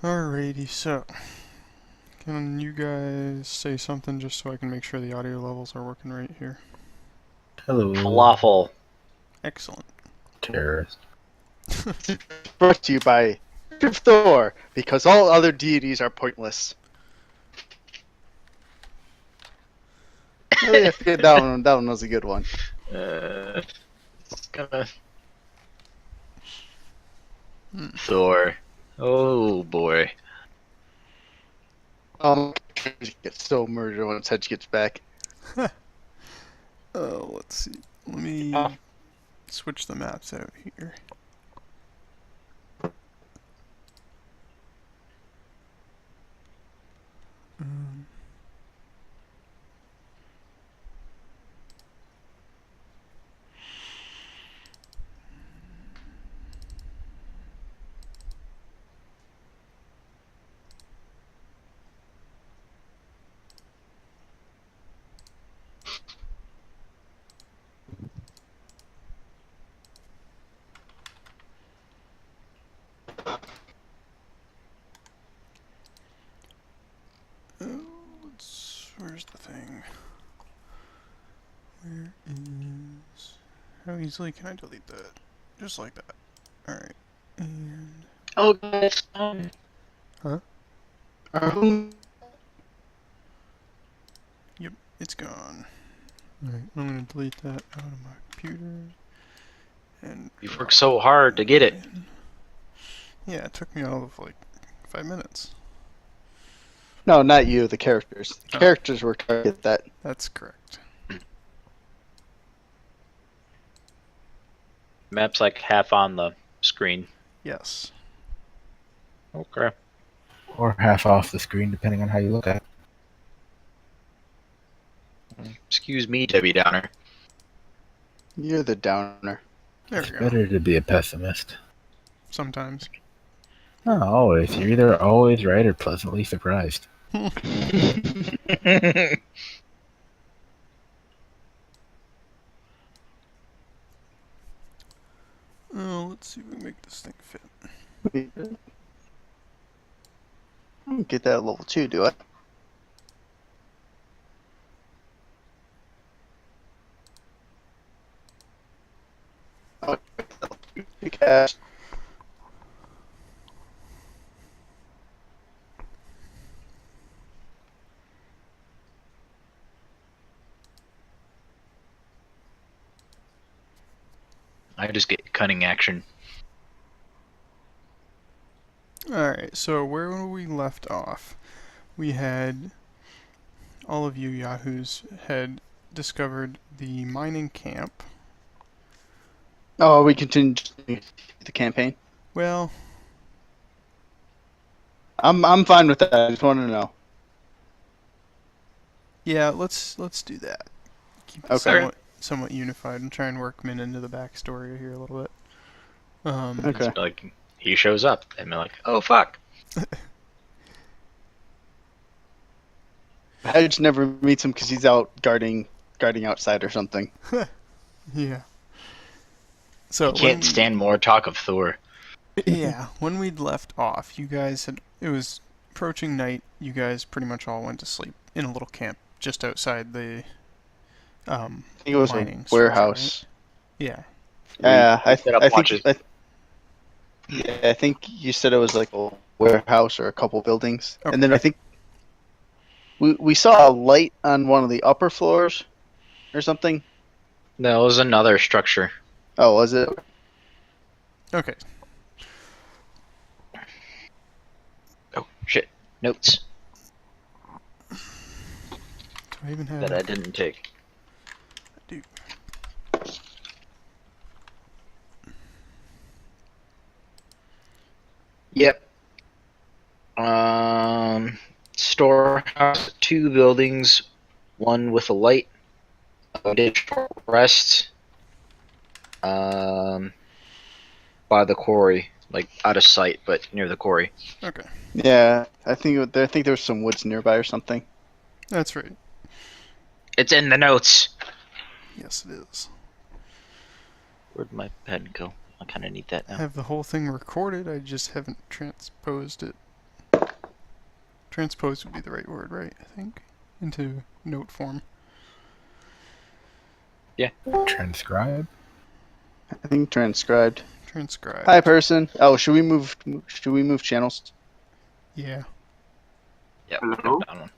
Alrighty, so can you guys say something just so I can make sure the audio levels are working right here? Hello, Falafel. Excellent. terrorist. Brought to you by Thor, because all other deities are pointless. Oh, yeah, that one was a good one. It's gonna... Thor. Oh boy. Hedge gets so murdered once Hedge gets back. Let's see. Let me switch the maps out here. Um, where's the thing? Where is... How easily can I delete that? Just like that. Alright. And... Oh, guys. Huh? Um, Yep, it's gone. Alright, I'm gonna delete that out of my computer. And You've worked so hard to get it. yeah, it took me all of like 5 minutes. no, not you, the characters. The Oh. characters were trying to get that. That's correct. Map's like half on the screen. Yes. Okay. Or half off the screen, depending on how you look at it. Excuse me, Debbie Downer. You're the downer. There It's we go. better to be a pessimist. Sometimes. Not always. You're either always right or pleasantly surprised. Oh, let's see if we can make this thing fit. I don't get that at level 2, do I? Oh, cast. I just get cunning action. Alright, so where we left off, we had all of you yahoos had discovered the mining camp. Oh, we continue the campaign. Well, I'm fine with that. I just want to know. yeah, let's do that. Keep it Okay. somewhat unified and try and work Min into the backstory here a little bit. Okay. It's like, he shows up, and they're like, oh fuck. Hedge never meets him because he's out guarding outside or something. Yeah. So I can't stand more talk of Thor. yeah, when we'd left off, you guys had it was approaching night. You guys pretty much all went to sleep in a little camp just outside the I think it was a mining structure, warehouse. right? Yeah. Yeah, We set up I think watches. I think you said it was like a warehouse or a couple buildings, Okay. and then I think we saw a light on one of the upper floors or something. That was another structure. Oh, was it? Okay. Oh shit. Notes Do I even have? that I didn't take. I do. Yep. Storehouse, 2 buildings, 1 with a light. I did short rest. By the quarry, like out of sight, but near the quarry. Okay. Yeah, I think there was some woods nearby or something. That's right. It's in the notes. Yes, it is. Where'd my pen go? I kind of need that I now. have the whole thing recorded. I just haven't transposed it Transpose would be the right word, right? I think. Into note form. Transcribe. I think transcribed. Transcribe. Hi, person. Oh, should we move? Should we move channels? Yeah. Yep. Hello? Down one.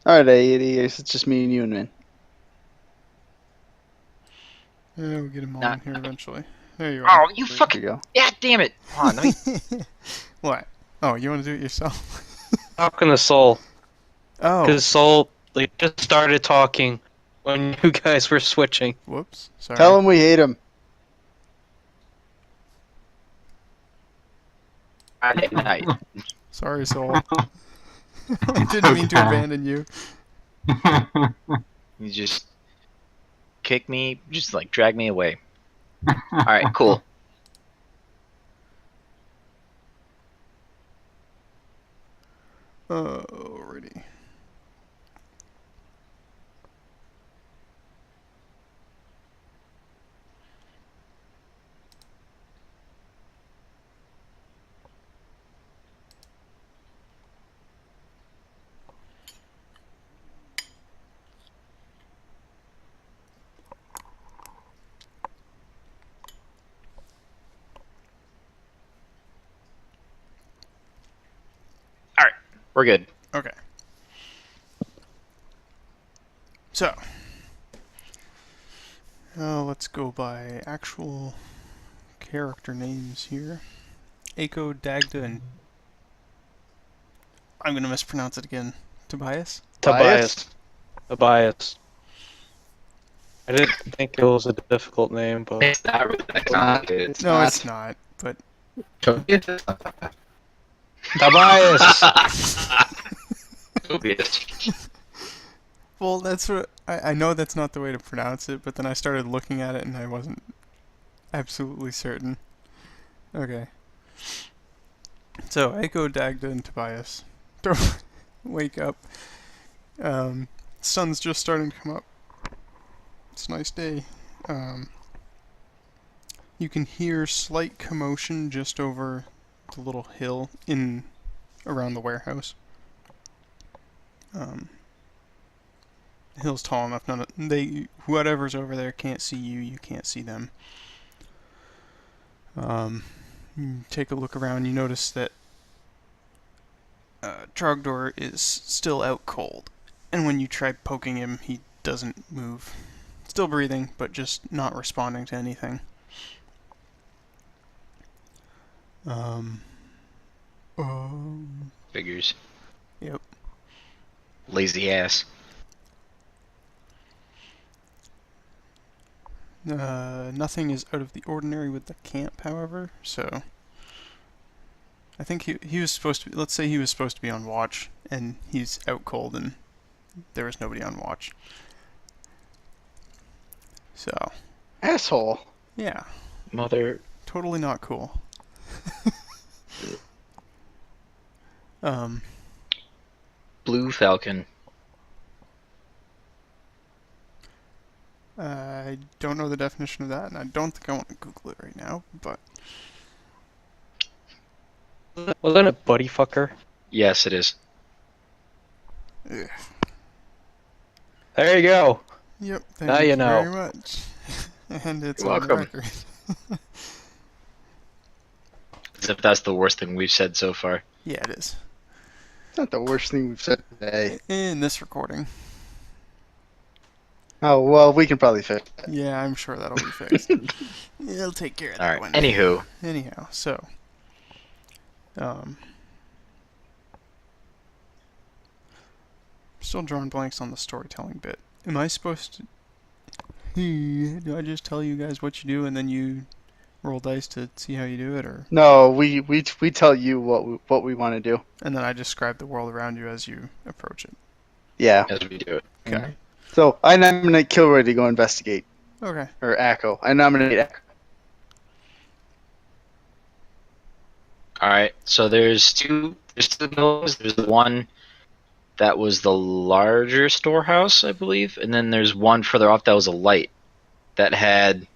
All right, idiots. It's just me and you and Min. Yeah, we'll get them all Nah. in here eventually. There you are. Oh, you There fucking. you go. Yeah, damn it. Hold on, let me. What? Oh, you want to do it yourself? Talking to Soul, Oh. because Soul just started talking when you guys were switching. Whoops. Sorry. Tell him we hate him. Friday night. Sorry, Soul. I didn't mean to abandon you. You just kick me, just like drag me away. Alright, cool. Alrighty. We're good. Okay. So. Let's go by actual character names here. Aiko, Dagda, and I'm gonna mispronounce it again. Tobias? Tobias. Tobias. I didn't think it was a difficult name, but It's not really that complicated. It's No, not. it's not. But Tobias. Tobias. well, that's what I know. That's not the way to pronounce it. But then I started looking at it, and I wasn't absolutely certain. Okay. So Aiko, Dagda, and Tobias. Wake up. Sun's just starting to come up. It's a nice day. You can hear slight commotion just over the little hill in around the warehouse. The hill's tall enough. Whatever's over there can't see you. You can't see them. You take a look around. You notice that Trogdor is still out cold, and when you try poking him, he doesn't move. Still breathing, but just not responding to anything. Figures. Yep. Lazy ass. Nothing is out of the ordinary with the camp, however, so I think he was supposed to be, let's say he was supposed to be on watch, and he's out cold and there was nobody on watch. So, Asshole. yeah, Mother. totally not cool. Blue Falcon. I don't know the definition of that, and I don't think I want to Google it right now, but Wasn't it Buddy Fucker? Yes, it is. ugh. There you go. Yep, thank Now you you know. very much. And it's You're on the welcome. record. As if that's the worst thing we've said so far. Yeah, it is. It's not the worst thing we've said today. In this recording. Oh, well, we can probably fix it. Yeah, I'm sure that'll be fixed. It'll take care of that Alright, one. anywho. Anyhow, so still drawing blanks on the storytelling bit. Am I supposed to do I just tell you guys what you do and then you roll dice to see how you do it, or No, we tell you what we want to do. and then I describe the world around you as you approach it? Yeah. As we do it. Okay. So I nominate Kilroy to go investigate, Okay. or Akko. I nominate Akko. Alright, so there's two buildings. There's the one that was the larger storehouse, I believe, and then there's one further off that was a light that had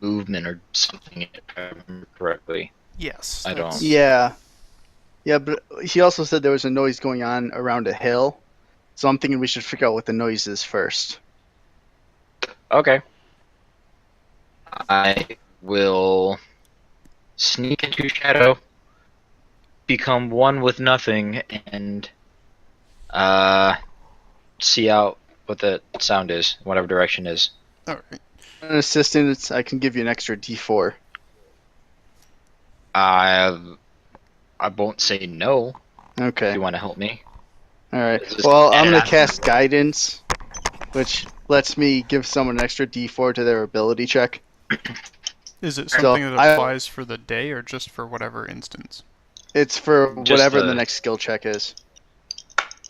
movement or something, if I remember correctly. Yes. I don't. that's- Yeah. Yeah, but he also said there was a noise going on around a hill. So I'm thinking we should figure out what the noise is first. Okay. I will sneak into shadow, become one with nothing, and see out what the sound is, whatever direction is. All right. An assistant, I can give you an extra D4. I won't say no. Okay. If you want to help me. All right. Just Well, add I'm it gonna on. cast guidance, which lets me give someone an extra D4 to their ability check. Is it So, something that I- applies for the day or just for whatever instance? It's for Just whatever the the- next skill check is.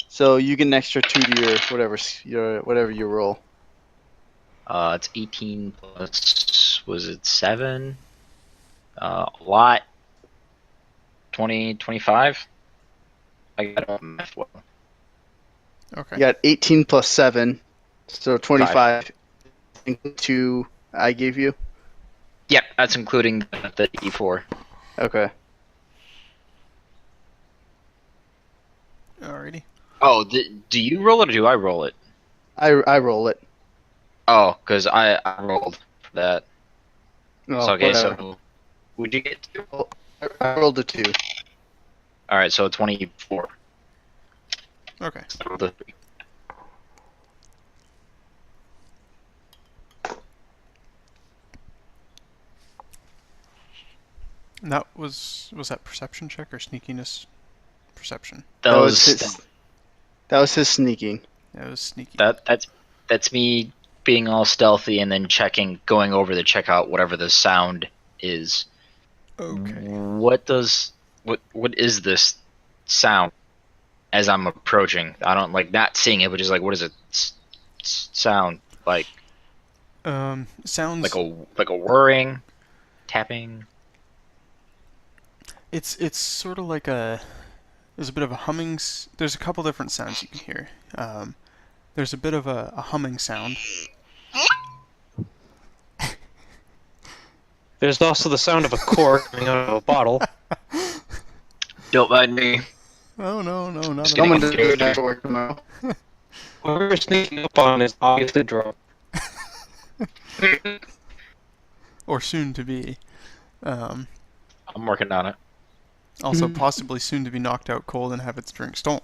So you get an extra 2 to whatever you roll. It's 18 plus, was it 7? A lot. 20, 25? I got math well. Okay. You got 18 plus 7, so 25. And 2 I gave you. Yep, that's including the E4. Okay. Alrighty. Oh, do you roll it or do I roll it? I roll it. Oh, because I rolled for that. Oh, So, okay, whatever. so would you get 2? I rolled a 2. Alright, so 24. Okay. So I rolled a 3. And that was that perception check or sneakiness? Perception. That was That was his sneaking. That was sneaky. that's me being all stealthy and then going over to check out whatever the sound is. Okay. What is this sound as I'm approaching? I don't like not seeing it, but just like what does it sound like? Sounds Like a whirring, tapping. It's sort of like there's a bit of a humming. There's a couple different sounds you can hear. There's a bit of a humming sound. There's also the sound of a cork coming out of a bottle. Don't mind me. Oh no, not Just at all. Someone kidding. does that work tomorrow. Whoever you're sneaking up on is obviously drunk. Or soon to be. I'm working on it. Also possibly soon to be knocked out cold and have its drink stolen.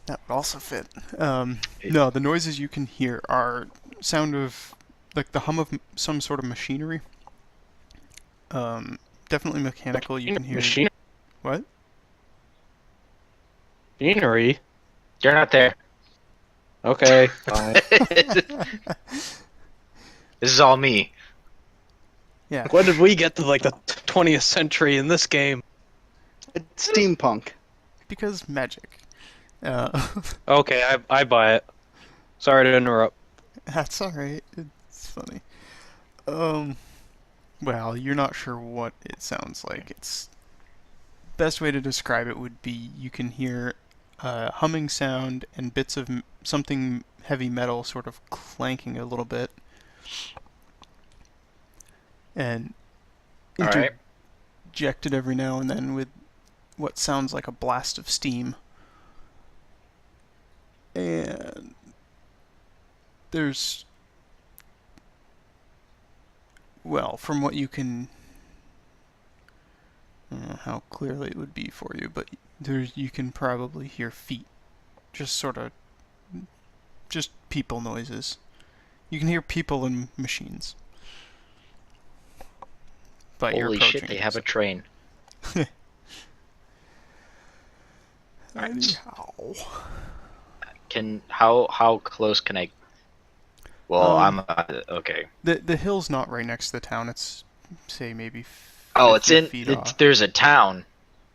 That would also fit. No, the noises you can hear are sound of like the hum of some sort of machinery. Definitely mechanical. You can hear. Machinery? What? Machinery? You're not there. Okay, fine. This is all me. Yeah. When did we get to like the 20th century in this game? It's steampunk. Because magic. Okay, I buy it. Sorry to interrupt. That's alright. It's funny. Well, you're not sure what it sounds like. It's best way to describe it would be you can hear a humming sound and bits of something heavy metal sort of clanking a little bit. And Alright. interjected every now and then with what sounds like a blast of steam. And there's, well, from what you can, I don't know how clearly it would be for you, but you can probably hear feet, just sort of, just people noises. You can hear people and machines. But you're Holy shit, approaching they it, have a train. Anyhow. How close can I? Well, Um, okay. The hill's not right next to the town. It's say maybe. Oh, it's 50 feet off. there's a town.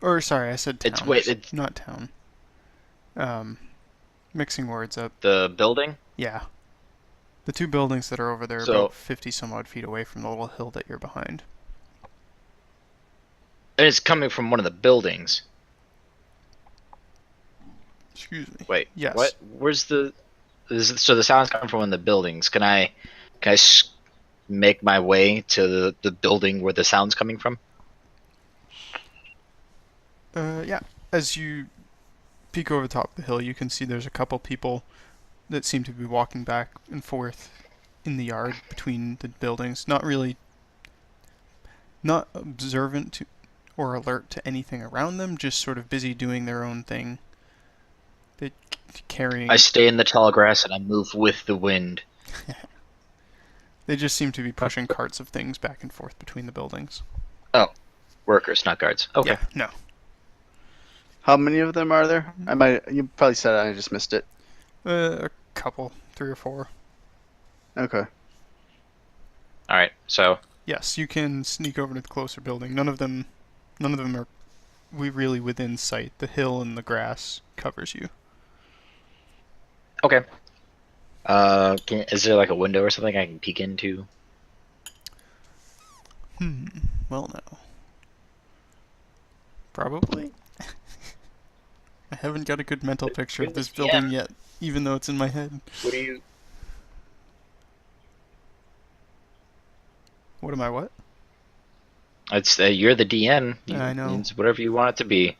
Or sorry, I said town. It's not town. Mixing words up. the building. Yeah. The two buildings that are over there are So- about 50 some odd feet away from the little hill that you're behind. And it's coming from one of the buildings. Excuse me. Wait. Yes. What? Where's the? So the sound's coming from one of the buildings. Can I make my way to the building where the sound's coming from? Yeah. As you peek over the top of the hill, you can see there's a couple people that seem to be walking back and forth in the yard between the buildings. Not observant to or alert to anything around them, just sort of busy doing their own thing. They're carrying... I stay in the tall grass and I move with the wind. They just seem to be pushing carts of things back and forth between the buildings. Oh, workers, not guards. Okay. Yeah, no. How many of them are there? You probably said it, I just missed it. A couple, 3 or 4. Okay. All right. So Yes, you can sneak over to the closer building. None of them are really within sight. The hill and the grass covers you. okay. Is there like a window or something I can peek into? Well, no. Probably. I haven't got a good mental picture of this building yet, even though it's in my head. What do you? What am I, what? It's you're the DN. I know. It's whatever you want it to be.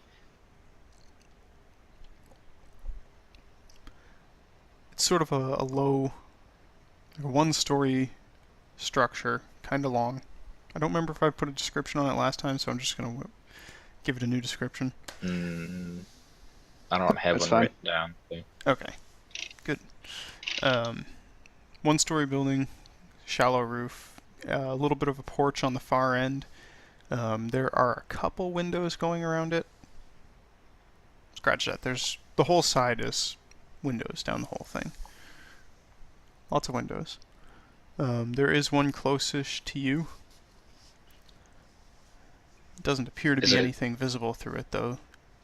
It's sort of a low, like a one-story structure, kind of long. I don't remember if I put a description on it last time, so I'm just going to give it a new description. I don't have That's one fine. written down. So. Okay, good. One-story building, shallow roof, a little bit of a porch on the far end. There are a couple windows going around it. Scratch that. The whole side is windows down the whole thing. Lots of windows. There is one closest to you. It doesn't appear to be anything visible through it, though.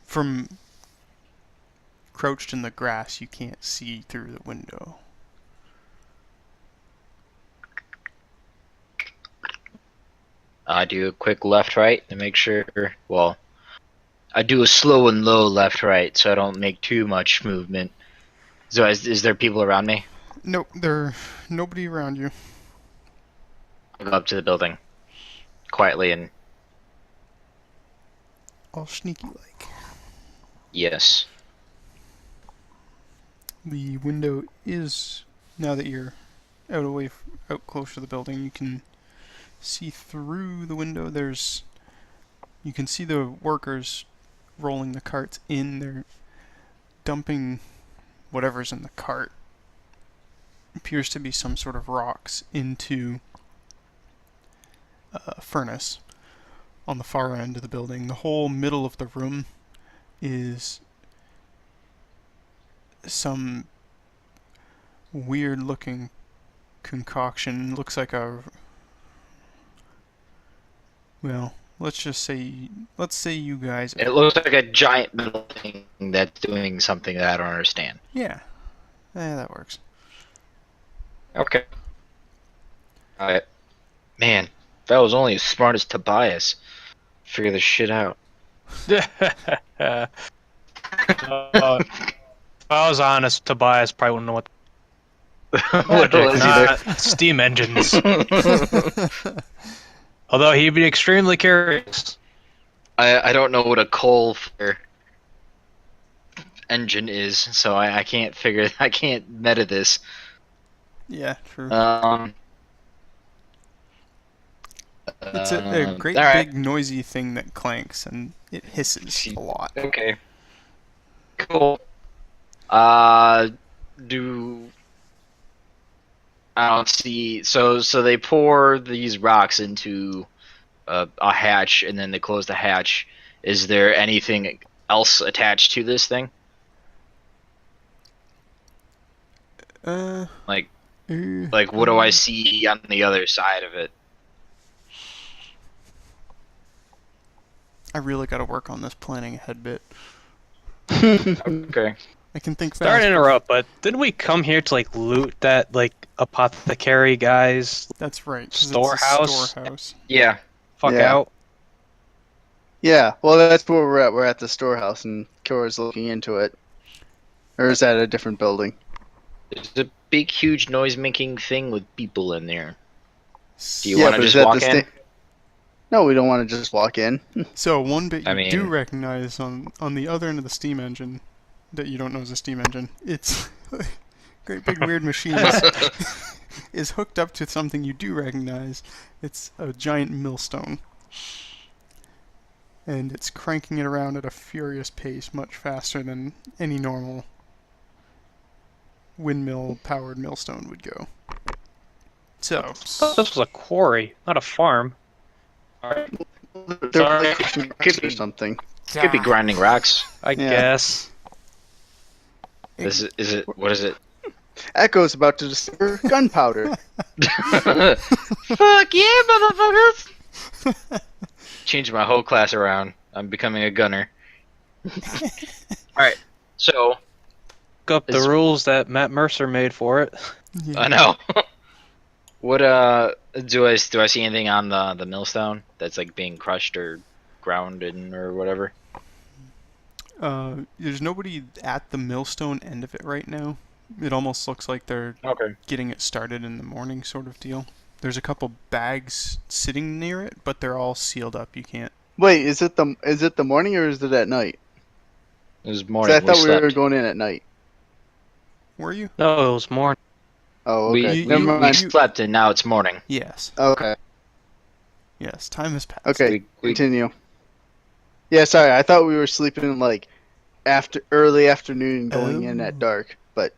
From crouched in the grass, you can't see through the window. I do a quick left-right to make sure. Well, I do a slow and low left-right so I don't make too much movement. So is there people around me? Nope, there's nobody around you. I'll go up to the building quietly and All sneaky-like. yes. The window is, now that you're out close to the building, you can see through the window. You can see the workers rolling the carts in. They're dumping whatever's in the cart. Appears to be some sort of rocks into a furnace on the far end of the building. The whole middle of the room is some weird looking concoction. Looks like let's say you guys... It looks like a giant metal thing that's doing something that I don't understand. Yeah. That works. Okay. Alright. Man, if I was only as smart as Tobias, figure this shit out. If I was honest, Tobias probably wouldn't know what What Logic, was not steam engines. Although he'd be extremely curious. I don't know what a coal fire engine is, so I can't meta this. Yeah, true. It's a great alright. big noisy thing that clanks and it hisses a lot. Okay. Cool. I don't see. So they pour these rocks into a hatch, and then they close the hatch. Is there anything else attached to this thing? Like what do I see on the other side of it? I really got to work on this planning ahead bit. Okay. I can think fast. Sorry to interrupt, but didn't we come here to like loot that like apothecary guys? That's right. 'cause it's a Storehouse? storehouse. Yeah. Fuck Yeah. out. Yeah, well, that's where we're at. We're at the storehouse, and Kilroy's looking into it. Or is that a different building? There's a big, huge noise-making thing with people in there. Do you want to but is just that walk the in? No, we don't want to just walk in. So one bit I you do mean- recognize on the other end of the steam engine that you don't know is a steam engine. It's a great big weird machine is hooked up to something you do recognize. It's a giant millstone. And it's cranking it around at a furious pace, much faster than any normal windmill-powered millstone would go. So, I thought this was a quarry, not a farm. They're Sorry. like crushing rocks Could or be- something. Could be grinding rocks. I Yeah. guess. Is it? What is it? Echo's about to discover gunpowder. Fuck yeah, motherfuckers! Changed my whole class around. I'm becoming a gunner. Alright, so, Look up the Is- rules that Matt Mercer made for it. yeah. I know. What, do I see anything on the millstone that's, like, being crushed or ground in or whatever? There's nobody at the millstone end of it right now. It almost looks like they're Okay. getting it started in the morning sort of deal. There's a couple bags sitting near it, but they're all sealed up. You can't. Wait, is it the morning or is it at night? It was 'Cause morning. I thought we were slept. going in at night. Were you? No, it was more. Oh, We, okay. You- Never we mind. slept and now it's morning. Yes. Okay. Yes. Time has passed. Okay. We- Continue. Yeah, sorry. I thought we were sleeping like early afternoon, going in at Oh. dark. But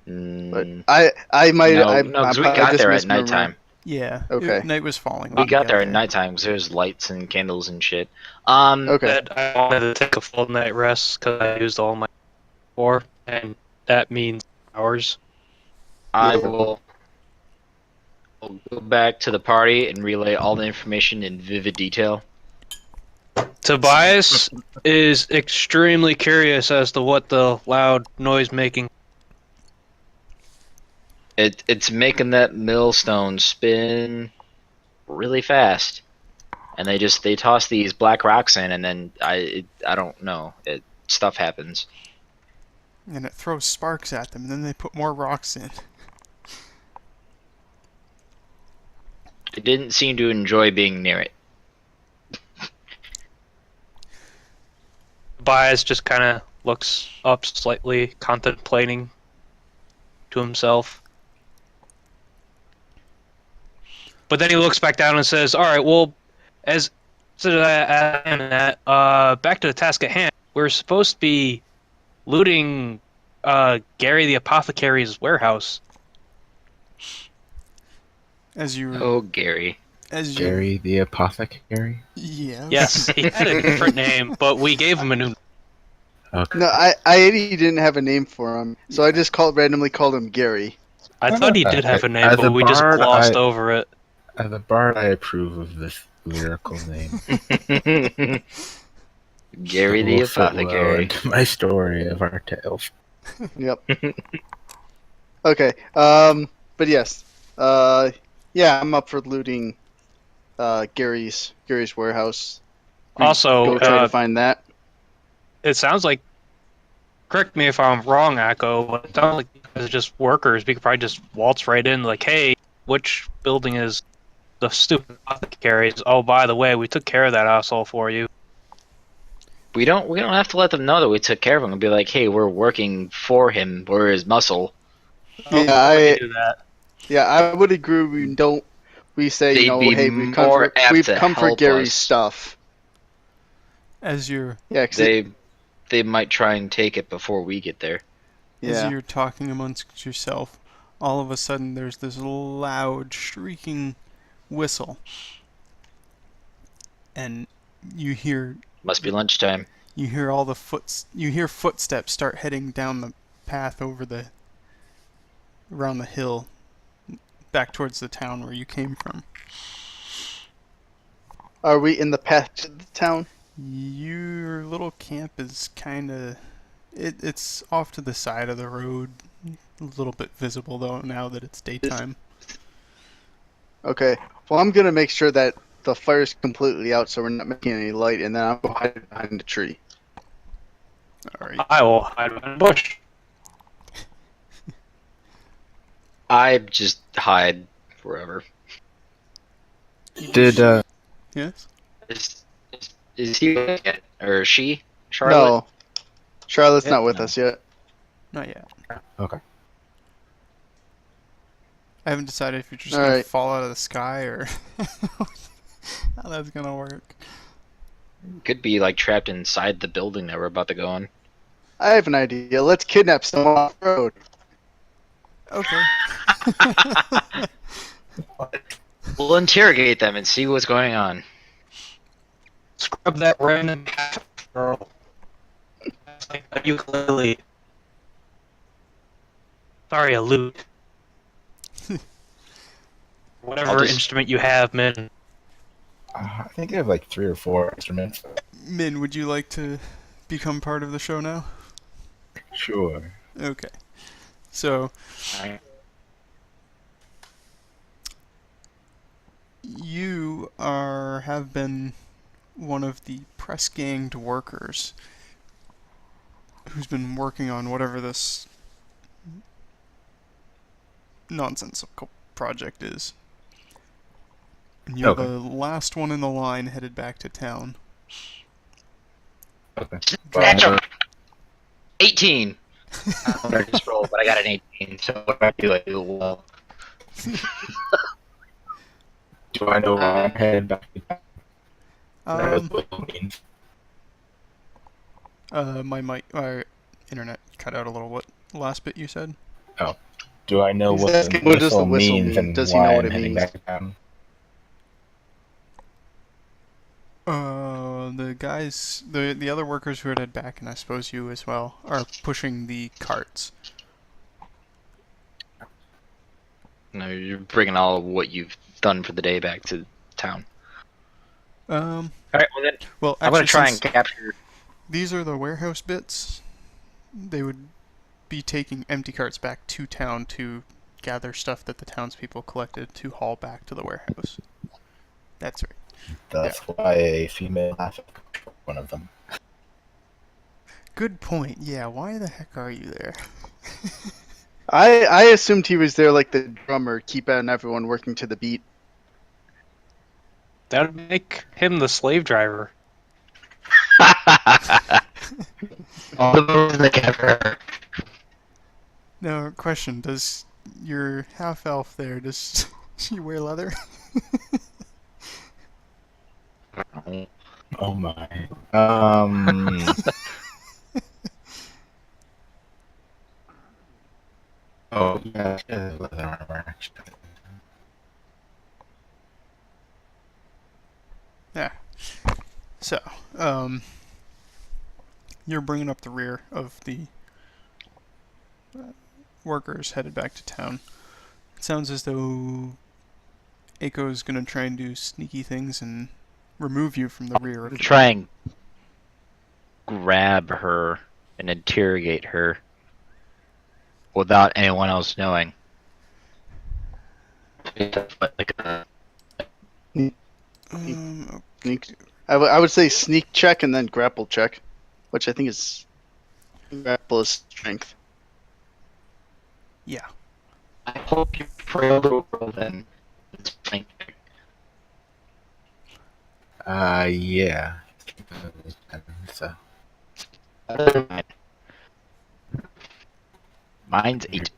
Mm, I might. no, I, because we I got just there at misremembered. nighttime. Yeah. Okay. Night was falling. We when got there at there. nighttime because there's lights and candles and shit. Okay. That I wanted to take a full night rest because I used all my for, and that means hours. I will go back to the party and relay all the information in vivid detail. Tobias is extremely curious as to what the loud noise making. It's making that millstone spin really fast, and they toss these black rocks in, and then I don't know, stuff happens. And it throws sparks at them, and then they put more rocks in. It didn't seem to enjoy being near it. Tobias just kind of looks up slightly, contemplating to himself. But then he looks back down and says, "All right, well, as to that, back to the task at hand. We're supposed to be looting Gary the Apothecary's warehouse." As you. Oh, Gary. As you. Gary the Apothecary? Yes. Yes, he had a different name, but we gave him a new. Okay. No, I didn't have a name for him, so I just randomly called him Gary. I thought he did have a name, As but a we just bard, glossed over it. As a bard, I approve of this lyrical name. Gary It the will fit well Apothecary. into my story of our tales. Yep. Okay. But yes. Yeah, I'm up for looting Gary's warehouse. We Also, go try to find that. it sounds like, correct me if I'm wrong, Echo, but it sounds like you guys are just workers. We could probably just waltz right in, like, hey, which building is the stupid apothecaries? Oh, by the way, we took care of that asshole for you. We don't have to let them know that we took care of him and be like, hey, we're working for him. We're his muscle. Oh, Yeah, we do that. Yeah, I would agree. We say, They'd you know, be hey, we've come more for apt to help Gary's us. stuff. As you're Yeah, 'cause They might try and take it before we get there. As yeah. you're talking amongst yourself, all of a sudden there's this loud, shrieking whistle. And you hear Must be lunchtime. all the footsteps start heading down the path around the hill back towards the town where you came from. Are we in the path to the town? Your little camp is it's off to the side of the road, a little bit visible though now that it's daytime. Okay. Well, I'm gonna make sure that the fire's completely out, so we're not making any light, and then I'll go hide behind the tree. Alright. I will hide behind a bush. I just hide wherever. Did Yes? Is he with it? Or she? Charlotte? No, Charlotte's Yeah, not with no. us yet. Not yet. okay? I haven't decided if you're just All gonna right. fall out of the sky or how that's gonna work. Could be like trapped inside the building that we're about to go in. I have an idea. Let's kidnap someone off the road. Okay. We'll interrogate them and see what's going on. Scrub that random girl. That's like a ukulele. Sorry, a lute. Whatever I'll just- instrument you have, man. I think I have like 3 or 4 instruments. Min, would you like to become part of the show now? Sure. Okay. So, Alright. you have been one of the press-ganged workers who's been working on whatever this nonsensical project is. And you're Okay. the last one in the line headed back to town. Okay. Natural. 18! I don't know, just roll, but I got an 18, so what I do well. Do I know why I'm headed back to town? That's Um, what it means. my internet cut out a little. What last bit you said? Do I know He's what the asking, what does the whistle means mean? and Does he why know what I'm it heading means? back to town? The guys, the other workers who headed back, and I suppose you as well, are pushing the carts. No, you're bringing all of what you've done for the day back to town. Um, Alright, well then, well, I'm gonna actually, try since and capture... these are the warehouse bits, they would be taking empty carts back to town to gather stuff that the townspeople collected to haul back to the warehouse. That's right. That's why a female half one of them. Good point. Yeah, why the heck are you there? I assumed he was there like the drummer, keeping everyone working to the beat. That would make him the slave driver. all the moves they can ever. Now, question: does your half elf there does she wear leather? Oh my. Oh yeah, she has leather armor actually. Yeah. So, you're bringing up the rear of the workers headed back to town. It sounds as though Aiko's gonna try and do sneaky things and remove you from the rear of the Try and grab her and interrogate her without anyone else knowing. Sneak. I would say sneak check and then grapple check, which I think is grapple is strength. yeah. I hope you frail the world and it's fine. Yeah. So Mine's 8.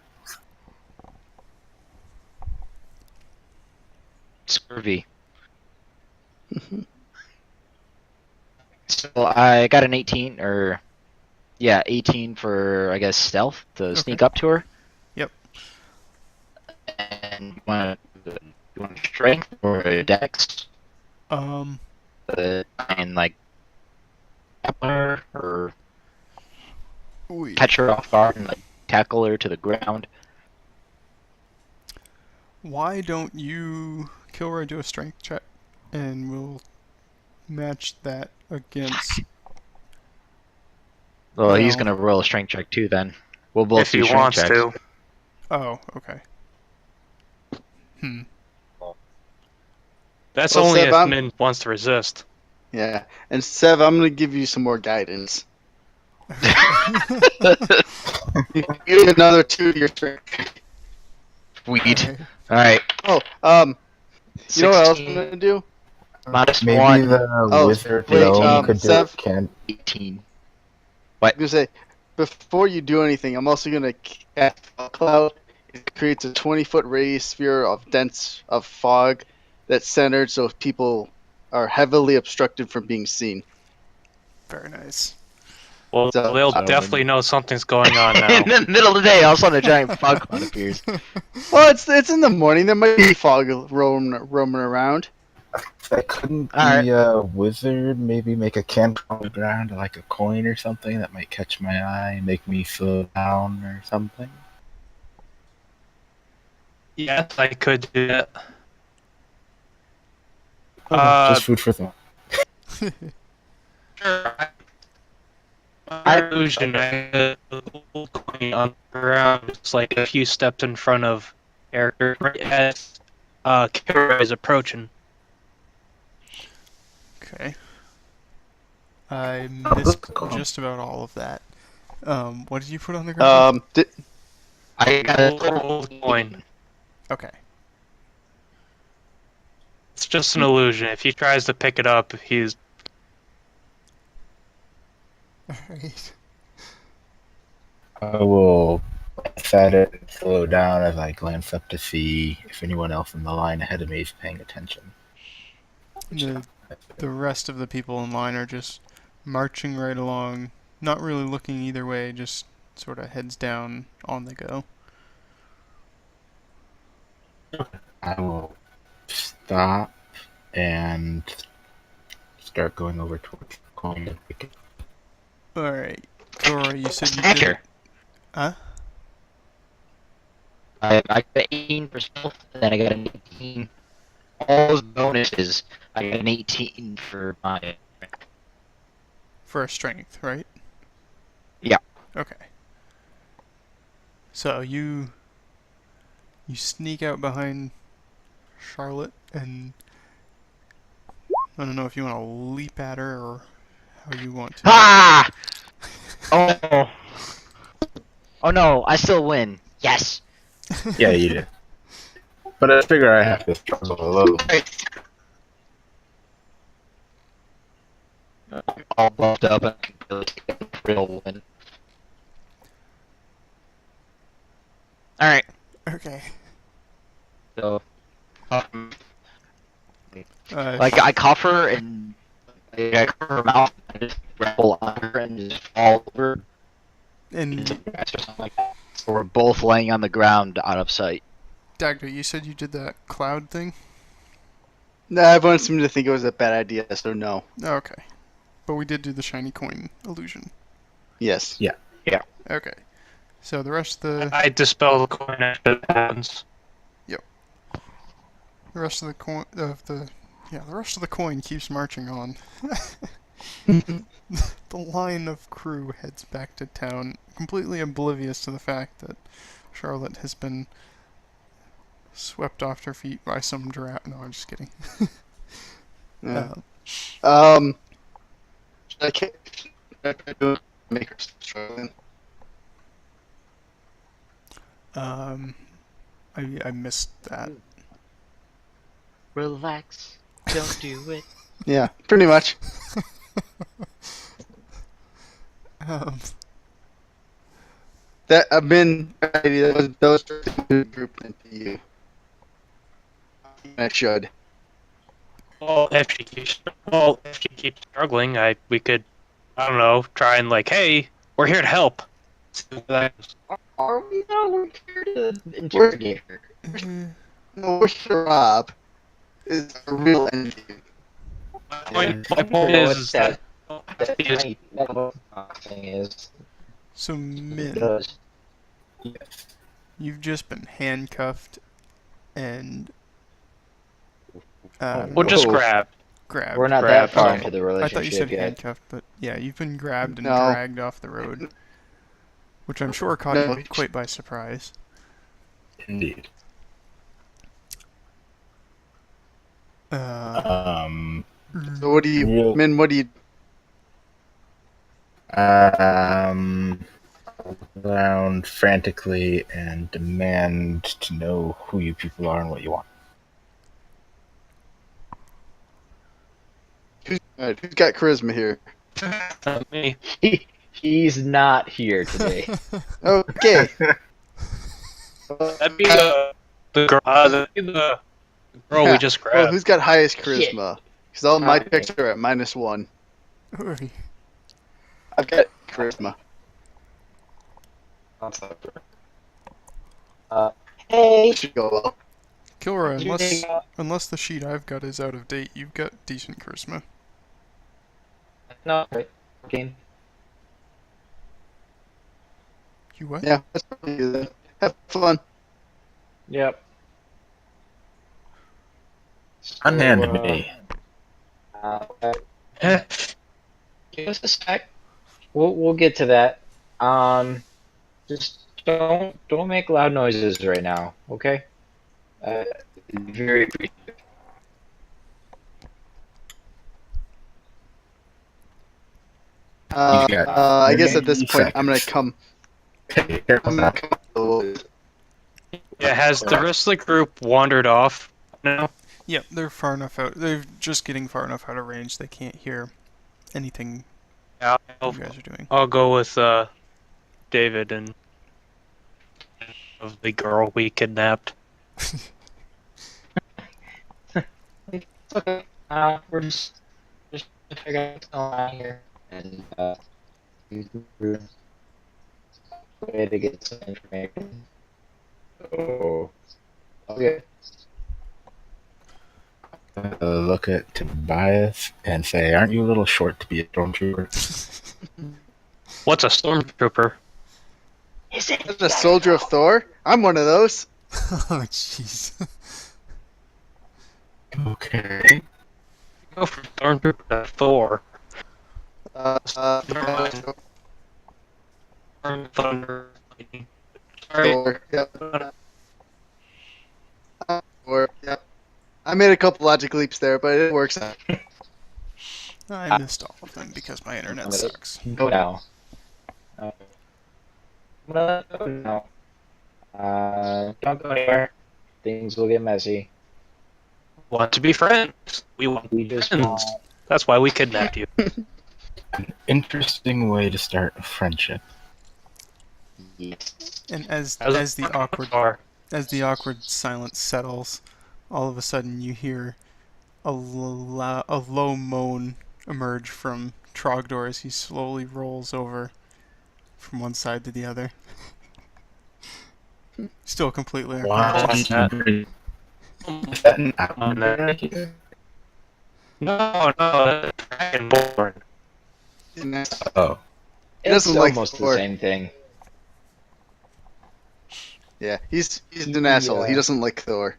Scurvy. So I got an 18, or yeah, 18 for I guess stealth to sneak up to her. Yep. And you want strength or a dex? And like grapple her or Ooh. catch her off guard and like tackle her to the ground. Why don't you, Kilroy, do a strength check, and we'll match that against. Well, he's No. gonna roll a strength check too. Then we'll both If do he strength wants checks. to. Oh, okay. That's Well, only Seb, if I'm- Min wants to resist. Yeah, and Sev, I'm gonna give you some more guidance. You get another 2 to your strength. Weed. Okay. All right. Oh, You know what else I'm 16 gonna do? minus Maybe 1. the wizard wait, gnome could do Sev, can 18. I'm gonna say, before you do anything, I'm also gonna cast a cloud. It creates a 20-foot radius sphere of dense fog that's centered so people are heavily obstructed from being seen. Very nice. Well, So, they'll I don't definitely know something's going on now. In the middle of the day, all of a sudden a giant fog cloud appears. Well, it's in the morning. There might be fog roaming around. I couldn't Alright. the wizard maybe make a cantrip on the ground like a coin or something that might catch my eye and make me slow down or something? Yes, I could do that. Just food for thought. Sure. Illusion. I had a gold coin on the ground. It's like a few steps in front of character right as Kilroy is approaching. Okay. I missed just about all of that. What did you put on the ground? I got a Gold coin. Okay. It's just an illusion. If he tries to pick it up, he's Alright. I will set it and slow down as I glance up to see if anyone else in the line ahead of me is paying attention. The rest of the people in line are just marching right along, not really looking either way, just sort of heads down on the go. I will stop and start going over towards the coin and pick it. Alright. Kilroy, you said you did... Anchor. Huh? I got 18 for stealth, and then I got an 18. All those bonuses, I got an 18 for my. For a strength, right? Yeah. Okay. So you sneak out behind Charlotte, and I don't know if you want to leap at her or how you want to. Ah! Oh. Oh no, I still win. Yes. Yeah, you did. But I figure I have to struggle a little. All buffed up and I can really take a real win. Alright, Okay. so. Uh, Like, I cuff her and. I cover her mouth and I just grapple on her and just fall over. and Or something like that. So we're both laying on the ground out of sight. Dagda, you said you did that cloud thing? No, everyone seemed to think it was a bad idea, so no. Oh, okay. But we did do the shiny coin illusion. Yes. Okay. So the rest of the I dispel the coin after that happens. rest of the coin keeps marching on. The line of crew heads back to town, completely oblivious to the fact that Charlotte has been swept off her feet by some drow. No, I'm just kidding. Yeah. Uh, Should I do make her struggling? I missed that. Relax. Don't do it. Yeah, pretty much. That I've been those group into you. I should. Well, if she keeps struggling, we could, I don't know, try and like, hey, we're here to help. Are we though? We're here to interrogate her. No, we're sure Rob is a real engine. My point is that thing is. So, Min, Does. Yes. you've just been handcuffed and we'll just Oh. grab. grabbed. We're not Grab. that far Oh, into the I thought you said relationship yet. handcuffed, but yeah, you've been grabbed and No. dragged off the road, which I'm sure caught No. you quite by surprise. Indeed. So what do you, Real- Min? What do you? Around frantically and demand to know who you people are and what you want. Alright, who's got charisma here? Not me. He's not here today. Okay. That'd be the girl. That'd be the girl we just Well, grabbed. who's got highest charisma? Because all my checks are at -1. Alrighty. I've got charisma. Hey. This should go well. Kilroy, Did you take out- unless the sheet I've got is out of date, you've got decent charisma. No, right. Game. You what? Yeah, that's probably good then. Have fun. Yep. Unhand me. Give us a sec. We'll get to that. Just don't make loud noises right now, okay? Very appreciative. I guess at this 30 point, I'm gonna seconds. come. Yeah, has the rest of the group wandered off now? Yep, they're far enough out. They're just getting far enough out of range. They can't hear anything Yeah, you guys are doing. I'll go with David and of the girl we kidnapped. Okay. We're just figure out what's going on here and use the way to get some information. Oh. Okay. Look at Tobias and say, "Aren't you a little short to be a stormtrooper?" What's a stormtrooper? Is it? That's a soldier of Thor. I'm one of those. Oh, jeez. Okay. Go from stormtrooper to Thor. Thunder. Lightning. Sorry. Thor. Yep. Thor. Yep. I made a couple logic leaps there, but it works out. I missed all of them because my internet sucks. Go now. Go now. Don't go anywhere. Things will get messy. Want to be friends. We want to We be just friends. want. That's why we kidnapped you. An interesting way to start a friendship. Yes. And as As the awkward silence settles, all of a sudden you hear a low moan emerge from Trogdor as he slowly rolls over from one side to the other. Still completely Why unconscious. did you bring... Is that an On that. outlander? No, that's Dragonborn. Oh. He doesn't It's like almost Thor. the same thing. Yeah, he's an asshole. He doesn't like Thor.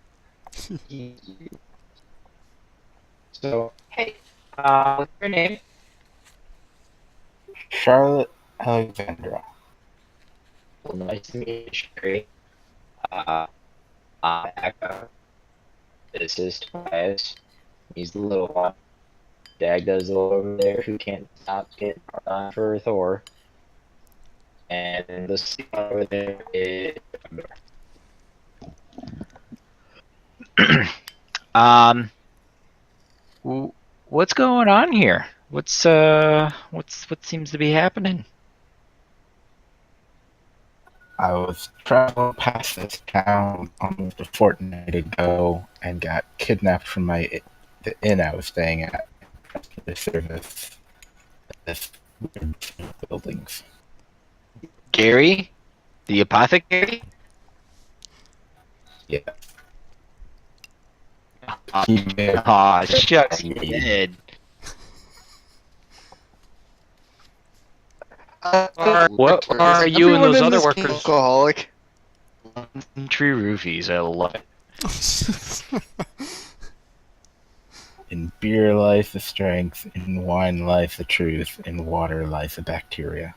So, hey, what's your name? Charlotte Alexandra. Well, nice to meet you, Sherry. I'm Echo. This is Tobias. He's the little one. Dagda's the little over there who can't stop getting hard on for Thor. And the sleep over there is what's going on here? What seems to be happening? I was traveling past this town almost a fortnight ago and got kidnapped from the inn I was staying at. The service this weird buildings. Gary? The apothecary? Yeah. Aw, shucks, he did. What are you and Everyone those in other this workers? alcoholic. Tree roofies, I love it. In beer lies the strength, in wine lies the truth, in water lies the bacteria.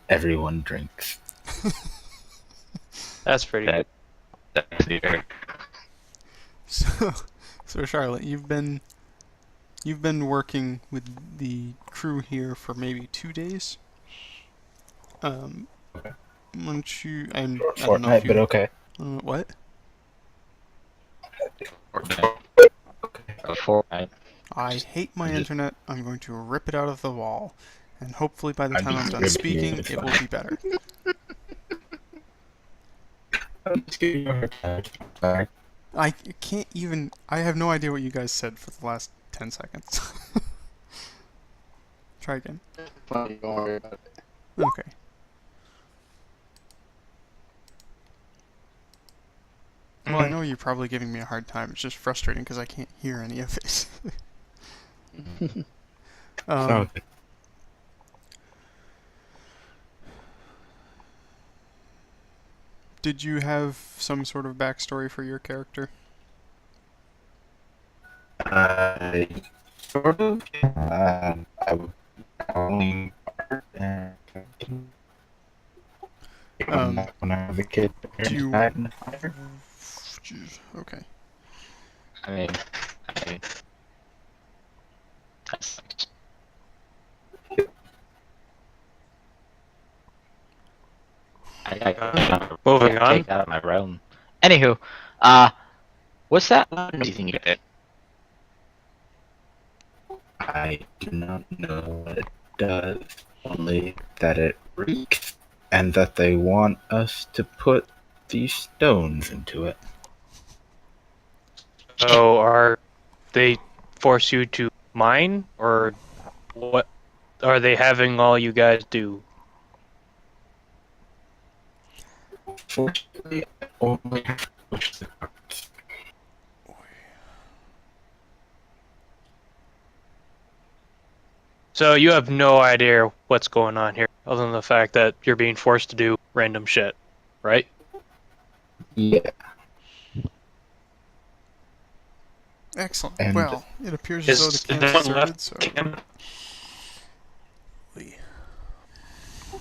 Everyone drinks. That's pretty good. That's the air. So Charlotte, you've been working with the crew here for maybe 2 days. Okay. Why don't you? I don't know Fortnite, if you. but okay. What? A Fortnite. I hate my just- internet. I'm going to rip it out of the wall. And hopefully by the I'm time I'm just done ripping speaking, it, it will be better. I'm just giving you a hard time. Sorry. I can't even... I have no idea what you guys said for the last 10 seconds. Try again. Funny, don't worry about it. Okay. Well, I know you're probably giving me a hard time. It's just frustrating because I can't hear any of it. Okay. Did you have some sort of backstory for your character? I sort of. I was only and when I was a kid. Do you... died in the fire. Okay. I mean, that sucks. I Moving on. take that out of my realm. Anywho, what's that noisy thing you did? I do not know what it does, only that it reeks, and that they want us to put these stones into it. So are they force you to mine, or what are they having all you guys do? Fortunately, I only have to push the carts. So you have no idea what's going on here, other than the fact that you're being forced to do random shit, right? Yeah, Excellent. And- Well, it appears as though the camp's anyone deserted, left? so...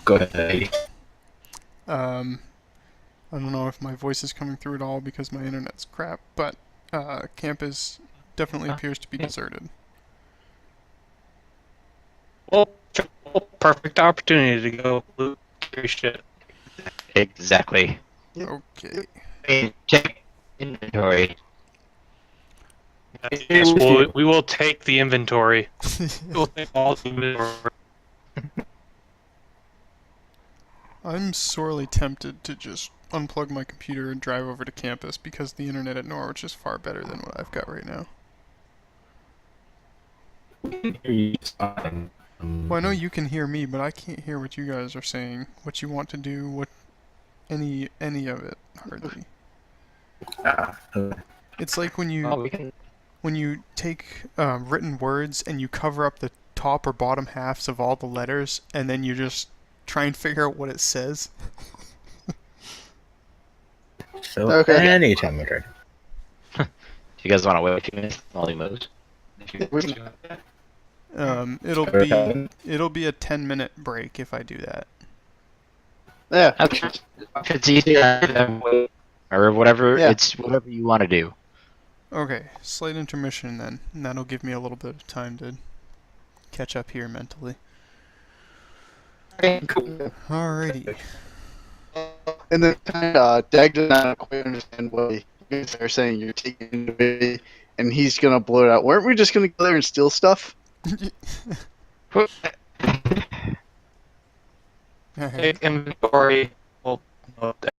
go ahead. I don't know if my voice is coming through at all because my internet's crap, but camp is definitely appears to be deserted. Well, perfect opportunity to go loot your shit. Exactly. Okay. I mean, check inventory. Yes, we will take the inventory. We'll take all the inventory. I'm sorely tempted to just unplug my computer and drive over to campus because the internet at Norwich is far better than what I've got right now. Well, I know you can hear me, but I can't hear what you guys are saying, what you want to do, what any of it hardly. It's like when you Oh, we can. take written words and you cover up the top or bottom halves of all the letters, and then you just try and figure out what it says. So Okay. anytime we're ready. Do you guys want to wait a few minutes while he moves? It'll be a 10-minute break if I do that. Yeah. Okay. If it's easier, then wait. Or whatever. Yeah. It's whatever you want to do. Okay, slight intermission then, and that'll give me a little bit of time to catch up here mentally. Alrighty. And then Dagda does not quite understand what you guys are saying. You're taking it, and he's gonna blow it out. Weren't we just gonna go there and steal stuff? Take inventory. Well,